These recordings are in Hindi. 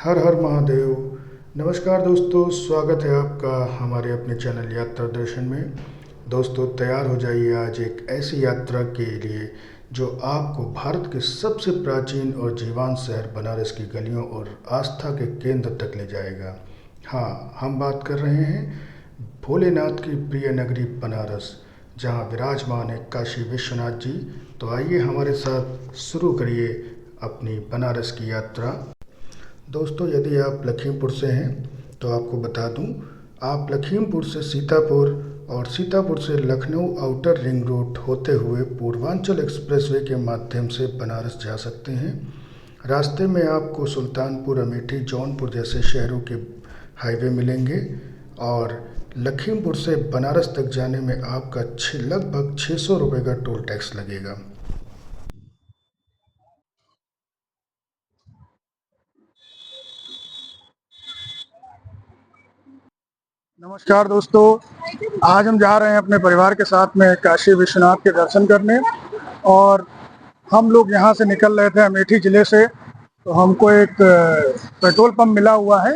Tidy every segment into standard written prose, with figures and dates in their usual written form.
हर हर महादेव। नमस्कार दोस्तों, स्वागत है आपका हमारे अपने चैनल यात्रा दर्शन में। दोस्तों तैयार हो जाइए आज एक ऐसी यात्रा के लिए जो आपको भारत के सबसे प्राचीन और जीवंत शहर बनारस की गलियों और आस्था के केंद्र तक ले जाएगा। हाँ, हम बात कर रहे हैं भोलेनाथ की प्रिय नगरी बनारस, जहाँ विराजमान है काशी विश्वनाथ जी। तो आइए हमारे साथ शुरू करिए अपनी बनारस की यात्रा। दोस्तों यदि आप लखीमपुर से हैं तो आपको बता दूं, आप लखीमपुर से सीतापुर और सीतापुर से लखनऊ आउटर रिंग रोड होते हुए पूर्वांचल एक्सप्रेसवे के माध्यम से बनारस जा सकते हैं। रास्ते में आपको सुल्तानपुर, अमेठी, जौनपुर जैसे शहरों के हाईवे मिलेंगे और लखीमपुर से बनारस तक जाने में आपका लगभग 600 रुपये का टोल टैक्स लगेगा। नमस्कार दोस्तों, आज हम जा रहे हैं अपने परिवार के साथ में काशी विश्वनाथ के दर्शन करने। और हम लोग यहाँ से निकल रहे थे अमेठी ज़िले से। तो हमको एक पेट्रोल पंप मिला हुआ है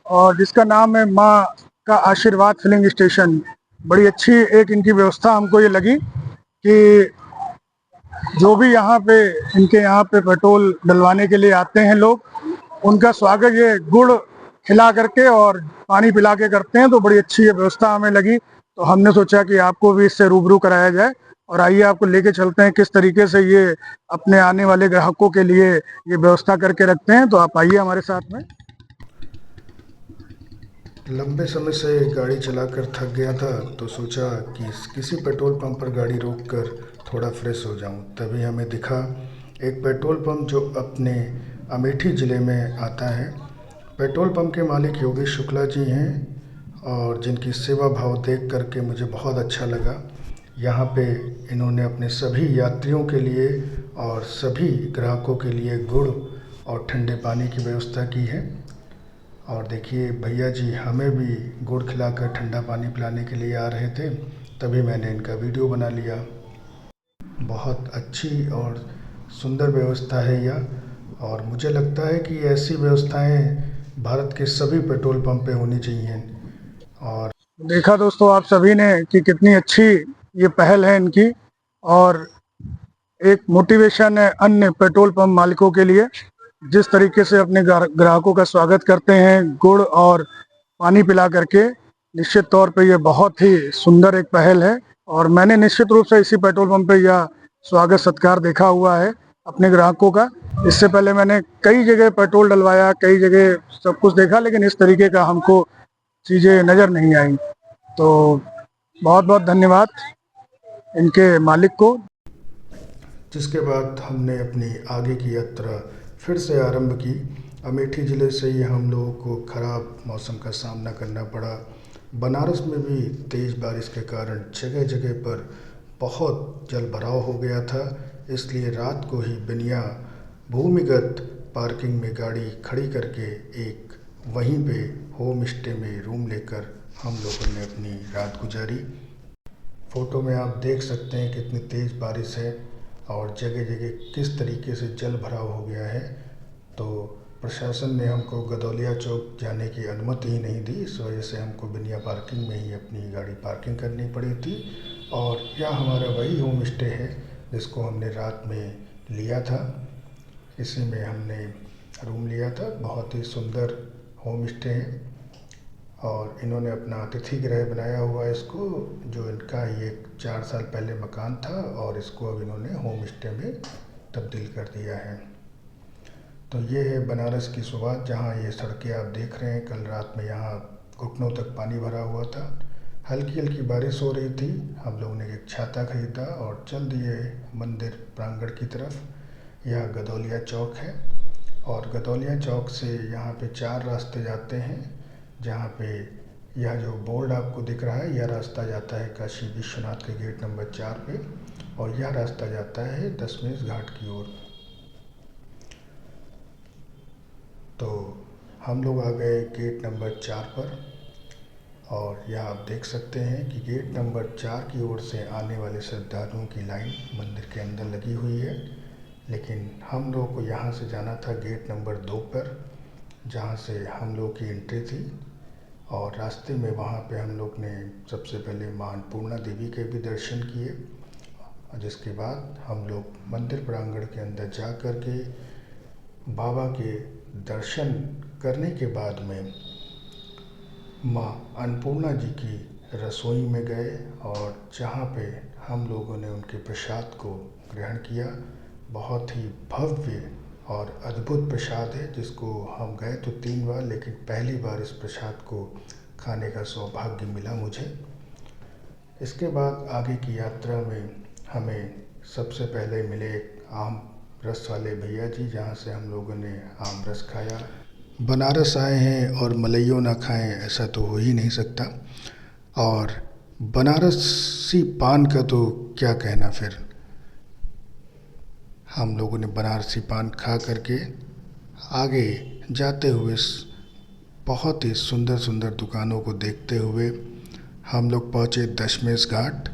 और जिसका नाम है माँ का आशीर्वाद फिलिंग स्टेशन। बड़ी अच्छी एक इनकी व्यवस्था हमको ये लगी कि जो भी यहाँ पे इनके यहाँ पे पेट्रोल डलवाने के लिए आते हैं लोग, उनका स्वागत ये गुड़ खिला करके और पानी पिला के करते हैं। तो बड़ी अच्छी ये व्यवस्था हमें लगी, तो हमने सोचा कि आपको भी इससे रूबरू कराया जाए। और आइए आपको लेके चलते हैं किस तरीके से ये अपने आने वाले ग्राहकों के लिए ये व्यवस्था करके रखते हैं। तो आप आइए हमारे साथ में। लंबे समय से गाड़ी चलाकर थक गया था तो सोचा कि किसी पेट्रोल पंप पर गाड़ी रोककर थोड़ा फ्रेश हो जाऊं। तभी हमें दिखा एक पेट्रोल पंप जो अपने अमेठी ज़िले में आता है। पेट्रोल पंप के मालिक योगेश शुक्ला जी हैं और जिनकी सेवा भाव देख करके मुझे बहुत अच्छा लगा। यहाँ पे इन्होंने अपने सभी यात्रियों के लिए और सभी ग्राहकों के लिए गुड़ और ठंडे पानी की व्यवस्था की है। और देखिए भैया जी हमें भी गुड़ खिलाकर ठंडा पानी पिलाने के लिए आ रहे थे, तभी मैंने इनका वीडियो बना लिया। बहुत अच्छी और सुंदर व्यवस्था है यह, और मुझे लगता है कि ऐसी व्यवस्थाएं भारत के सभी पेट्रोल पंप पे होनी चाहिए। और देखा दोस्तों आप सभी ने कि कितनी अच्छी ये पहल है इनकी, और एक मोटिवेशन है अन्य पेट्रोल पंप मालिकों के लिए। जिस तरीके से अपने ग्राहकों का स्वागत करते हैं गुड़ और पानी पिला करके, निश्चित तौर पे ये बहुत ही सुंदर एक पहल है। और मैंने निश्चित रूप से इसी पेट्रोल पंप पे यह स्वागत सत्कार देखा हुआ है अपने ग्राहकों का। इससे पहले मैंने कई जगह पेट्रोल डलवाया, कई जगह सब कुछ देखा, लेकिन इस तरीके का हमको चीज़ें नज़र नहीं आई। तो बहुत बहुत धन्यवाद इनके मालिक को। जिसके बाद हमने अपनी आगे की यात्रा फिर से आरंभ की। अमेठी ज़िले से ही हम लोगों को ख़राब मौसम का सामना करना पड़ा। बनारस में भी तेज़ बारिश के कारण जगह जगह पर बहुत जल भराव हो गया था, इसलिए रात को ही बिना भूमिगत पार्किंग में गाड़ी खड़ी करके एक वहीं पे होम स्टे में रूम लेकर हम लोगों ने अपनी रात गुजारी। फ़ोटो में आप देख सकते हैं कितनी तेज़ बारिश है और जगह जगह किस तरीके से जल भराव हो गया है। तो प्रशासन ने हमको गदौलिया चौक जाने की अनुमति ही नहीं दी, इस वजह से हमको बिना पार्किंग में ही अपनी गाड़ी पार्किंग करनी पड़ी थी। और यह हमारा वही होम स्टे है जिसको हमने रात में लिया था, इसी में हमने रूम लिया था। बहुत ही सुंदर होम स्टे है और इन्होंने अपना अतिथि गृह बनाया हुआ है इसको, जो इनका ये 4 साल पहले मकान था और इसको अब इन्होंने होम स्टे में तब्दील कर दिया है। तो ये है बनारस की सुबह, जहाँ ये सड़कें आप देख रहे हैं। कल रात में यहाँ घुटनों तक पानी भरा हुआ था, हल्की हल्की बारिश हो रही थी। हम लोगों ने एक छाता खरीदा और चल दिए मंदिर प्रांगण की तरफ। यह गदौलिया चौक है और गदौलिया चौक से यहाँ पे 4 रास्ते जाते हैं, जहाँ पे यह जो बोर्ड आपको दिख रहा है, यह रास्ता जाता है काशी विश्वनाथ के गेट नंबर 4 पे, और यह रास्ता जाता है दशमेश घाट की ओर। तो हम लोग आ गए गेट नंबर 4 पर, और यह आप देख सकते हैं कि गेट नंबर 4 की ओर से आने वाले श्रद्धालुओं की लाइन मंदिर के अंदर लगी हुई है। लेकिन हम लोगों को यहाँ से जाना था गेट नंबर 2 पर, जहाँ से हम लोग की एंट्री थी। और रास्ते में वहाँ पे हम लोग ने सबसे पहले माँ अन्नपूर्णा देवी के भी दर्शन किए, जिसके बाद हम लोग मंदिर प्रांगण के अंदर जा कर के बाबा के दर्शन करने के बाद में माँ अन्नपूर्णा जी की रसोई में गए और जहाँ पे हम लोगों ने उनके प्रसाद को ग्रहण किया। बहुत ही भव्य और अद्भुत प्रसाद है, जिसको हम गए तो 3 बार, लेकिन पहली बार इस प्रसाद को खाने का सौभाग्य मिला मुझे। इसके बाद आगे की यात्रा में हमें सबसे पहले मिले आम रस वाले भैया जी, जहाँ से हम लोगों ने आम रस खाया। बनारस आए हैं और मलइयो ना खाएं, ऐसा तो हो ही नहीं सकता। और बनारसी पान का तो क्या कहना फिर। हम लोगों ने बनारसी पान खा करके आगे जाते हुए बहुत ही सुंदर सुंदर दुकानों को देखते हुए हम लोग पहुँचे दशमेश घाट।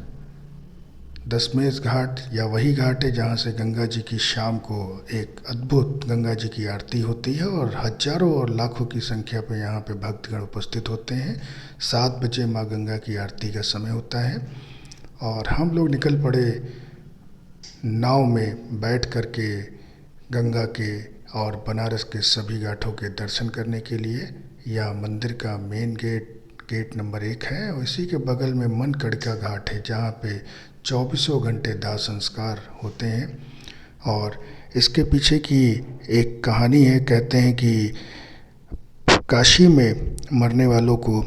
दशमेश घाट या वही घाट है जहाँ से गंगा जी की शाम को एक अद्भुत गंगा जी की आरती होती है और हजारों और लाखों की संख्या पे यहाँ पे भक्तगण उपस्थित होते हैं। 7 बजे माँ गंगा की आरती का समय होता है और हम लोग निकल पड़े नाव में बैठ कर के गंगा के और बनारस के सभी घाटों के दर्शन करने के लिए। यह मंदिर का मेन गेट नंबर 1 है और इसी के बगल में मनकड़का घाट है, जहाँ पे 24 घंटे दाह संस्कार होते हैं। और इसके पीछे की एक कहानी है। कहते हैं कि काशी में मरने वालों को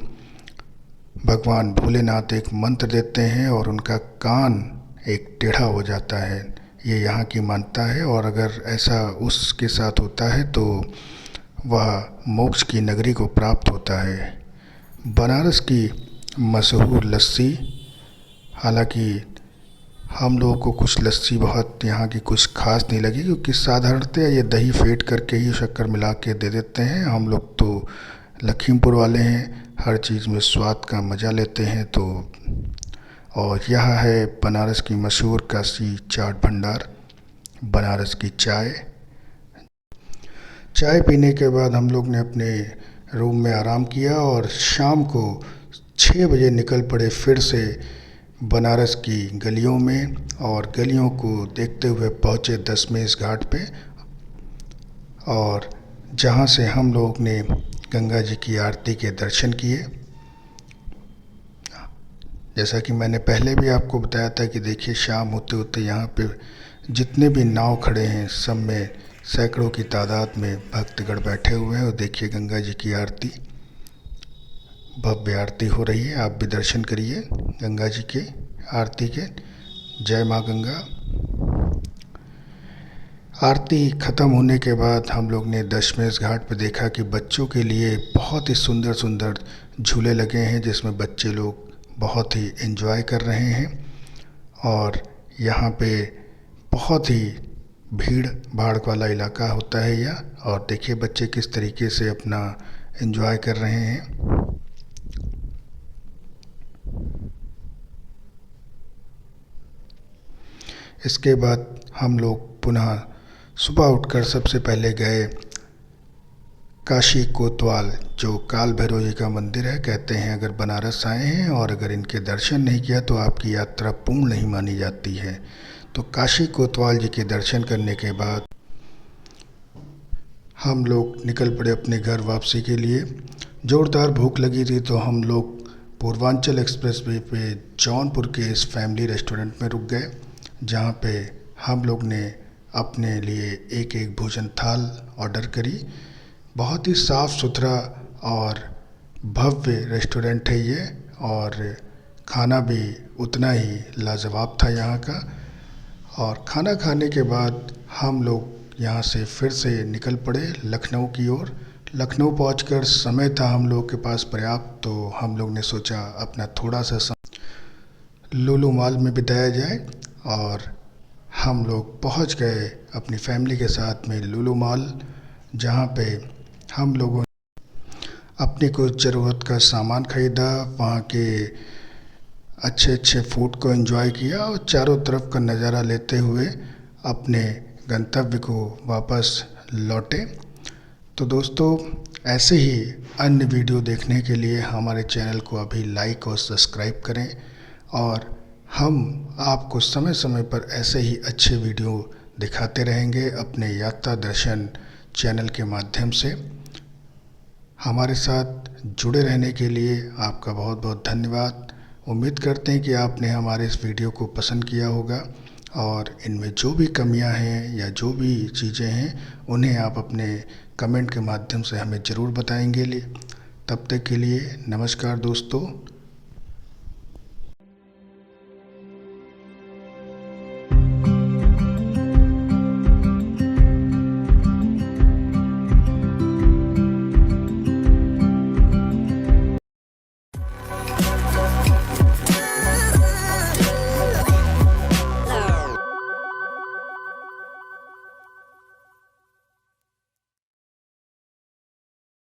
भगवान भोलेनाथ एक मंत्र देते हैं और उनका कान एक टेढ़ा हो जाता है, ये यहाँ की मान्यता है। और अगर ऐसा उसके साथ होता है तो वह मोक्ष की नगरी को प्राप्त होता है। बनारस की मशहूर लस्सी, हालांकि हम लोगों को कुछ लस्सी बहुत यहाँ की कुछ खास नहीं लगी, क्योंकि साधारणतः ये दही फेंट करके ही शक्कर मिला के दे देते हैं। हम लोग तो लखीमपुर वाले हैं, हर चीज़ में स्वाद का मज़ा लेते हैं। तो और यह है बनारस की मशहूर काशी चाट भंडार, बनारस की चाय पीने के बाद हम लोग ने अपने रूम में आराम किया और शाम को 6 बजे निकल पड़े फिर से बनारस की गलियों में, और गलियों को देखते हुए पहुँचे दशमेश घाट पे, और जहाँ से हम लोग ने गंगा जी की आरती के दर्शन किए। जैसा कि मैंने पहले भी आपको बताया था कि देखिए शाम होते होते यहाँ पे जितने भी नाव खड़े हैं सब में सैकड़ों की तादाद में भक्तगण बैठे हुए हैं। और देखिए गंगा जी की आरती, भव्य आरती हो रही है। आप भी दर्शन करिए गंगा जी के आरती के। जय माँ गंगा। आरती ख़त्म होने के बाद हम लोग ने दशमेश घाट पर देखा कि बच्चों के लिए बहुत ही सुंदर सुंदर झूले लगे हैं, जिसमें बच्चे लोग बहुत ही एंजॉय कर रहे हैं। और यहाँ पे बहुत ही भीड़ भाड़ वाला इलाका होता है यह, और देखिए बच्चे किस तरीके से अपना एंजॉय कर रहे हैं। इसके बाद हम लोग पुनः सुबह उठकर सबसे पहले गए काशी कोतवाल, जो काल भैरव जी का मंदिर है। कहते हैं अगर बनारस आए हैं और अगर इनके दर्शन नहीं किया तो आपकी यात्रा पूर्ण नहीं मानी जाती है। तो काशी कोतवाल जी के दर्शन करने के बाद हम लोग निकल पड़े अपने घर वापसी के लिए। ज़ोरदार भूख लगी थी तो हम लोग पूर्वांचल एक्सप्रेसवे पे जौनपुर के इस फैमिली रेस्टोरेंट में रुक गए, जहाँ पे हम लोग ने अपने लिए एक एक भोजन थाल ऑर्डर करी। बहुत ही साफ़ सुथरा और भव्य रेस्टोरेंट है ये, और खाना भी उतना ही लाजवाब था यहाँ का। और खाना खाने के बाद हम लोग यहाँ से फिर से निकल पड़े लखनऊ की ओर। लखनऊ पहुँचकर समय था हम लोग के पास पर्याप्त, तो हम लोग ने सोचा अपना थोड़ा सा समय लुलु मॉल में बिताया जाए, और हम लोग पहुँच गए अपनी फैमिली के साथ में लुलु मॉल, जहाँ पे हम लोगों ने अपनी कुछ ज़रूरत का सामान ख़रीदा, वहाँ के अच्छे अच्छे फूड को एंजॉय किया और चारों तरफ का नज़ारा लेते हुए अपने गंतव्य को वापस लौटे। तो दोस्तों, ऐसे ही अन्य वीडियो देखने के लिए हमारे चैनल को अभी लाइक और सब्सक्राइब करें और हम आपको समय समय पर ऐसे ही अच्छे वीडियो दिखाते रहेंगे अपने यात्रा दर्शन चैनल के माध्यम से। हमारे साथ जुड़े रहने के लिए आपका बहुत बहुत धन्यवाद। उम्मीद करते हैं कि आपने हमारे इस वीडियो को पसंद किया होगा और इनमें जो भी कमियां हैं या जो भी चीज़ें हैं उन्हें आप अपने कमेंट के माध्यम से हमें ज़रूर बताएंगे। तब तक के लिए नमस्कार दोस्तों।